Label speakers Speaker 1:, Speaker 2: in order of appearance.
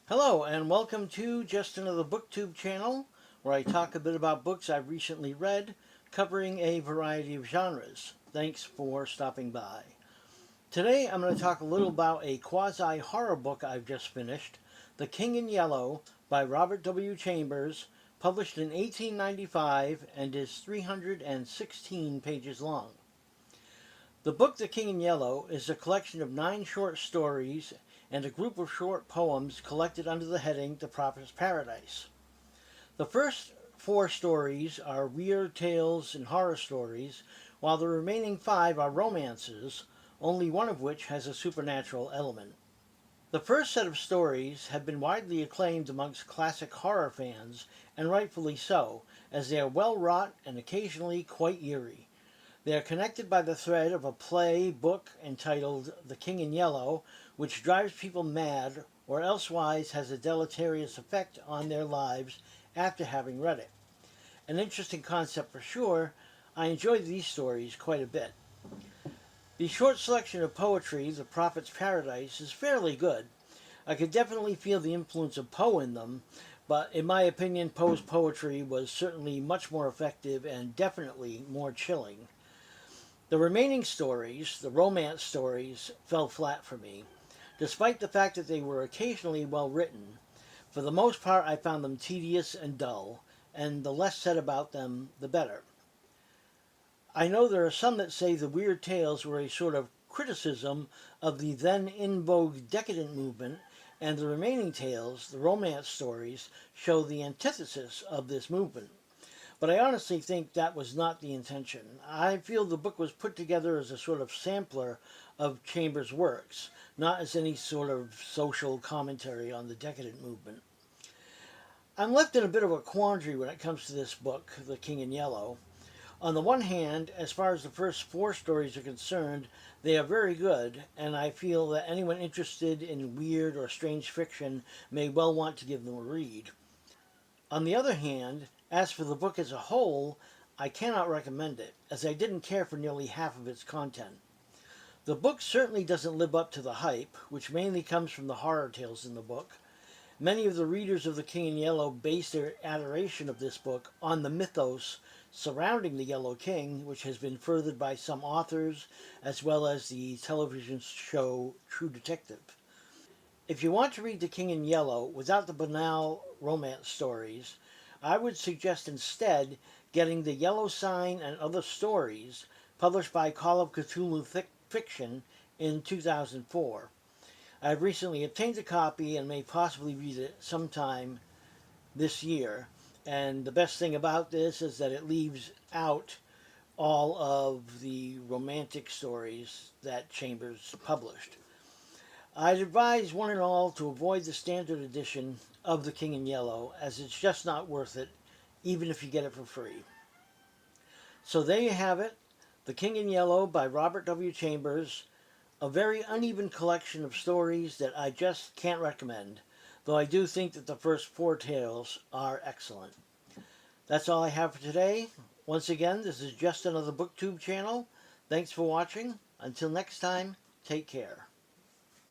Speaker 1: Hello, and welcome to Just Another BookTube channel, where I talk a bit about books I've recently read, covering a variety of genres. Thanks for stopping by. Today I'm going to talk a little about a quasi-horror book I've just finished, The King in Yellow by Robert W. Chambers, published in 1895 and is 316 pages long. The book The King in Yellow is a collection of 9 short stories and a group of short poems collected under the heading The Prophet's Paradise. The first 4 stories are weird tales and horror stories, while the remaining 5 are romances, only one of which has a supernatural element. The first set of stories have been widely acclaimed amongst classic horror fans, and rightfully so, as they are well wrought and occasionally quite eerie. They are connected by the thread of a play book entitled The King in Yellow, which drives people mad or elsewise has a deleterious effect on their lives after having read it. An interesting concept for sure. I enjoyed these stories quite a bit. The short selection of poetry, The Prophet's Paradise, is fairly good. I could definitely feel the influence of Poe in them, but in my opinion, Poe's poetry was certainly much more effective and definitely more chilling. The remaining stories, the romance stories, fell flat for me. Despite the fact that they were occasionally well written, for the most part I found them tedious and dull, and the less said about them, the better. I know there are some that say the weird tales were a sort of criticism of the then in vogue decadent movement, and the remaining tales, the romance stories, show the antithesis of this movement. But I honestly think that was not the intention. I feel the book was put together as a sort of sampler of Chambers' works, not as any sort of social commentary on the decadent movement. I'm left in a bit of a quandary when it comes to this book, The King in Yellow. On the one hand, as far as the first 4 stories are concerned, they are very good, and I feel that anyone interested in weird or strange fiction may well want to give them a read. On the other hand, as for the book as a whole, I cannot recommend it, as I didn't care for nearly half of its content. The book certainly doesn't live up to the hype, which mainly comes from the horror tales in the book. Many of the readers of The King in Yellow base their adoration of this book on the mythos surrounding the Yellow King, which has been furthered by some authors, as well as the television show True Detective. If you want to read The King in Yellow without the banal romance stories, I would suggest instead getting The Yellow Sign and Other Stories, published by Call of Cthulhu Fiction in 2004. I have recently obtained a copy and may possibly read it sometime this year. And the best thing about this is that it leaves out all of the romantic stories that Chambers published. I'd advise one and all to avoid the standard edition of The King in Yellow, as it's just not worth it, even if you get it for free. So there you have it, The King in Yellow by Robert W. Chambers, a very uneven collection of stories that I just can't recommend, though I do think that the first 4 tales are excellent. That's all I have for today. Once again, this is Just Another BookTube channel. Thanks for watching. Until next time, take care.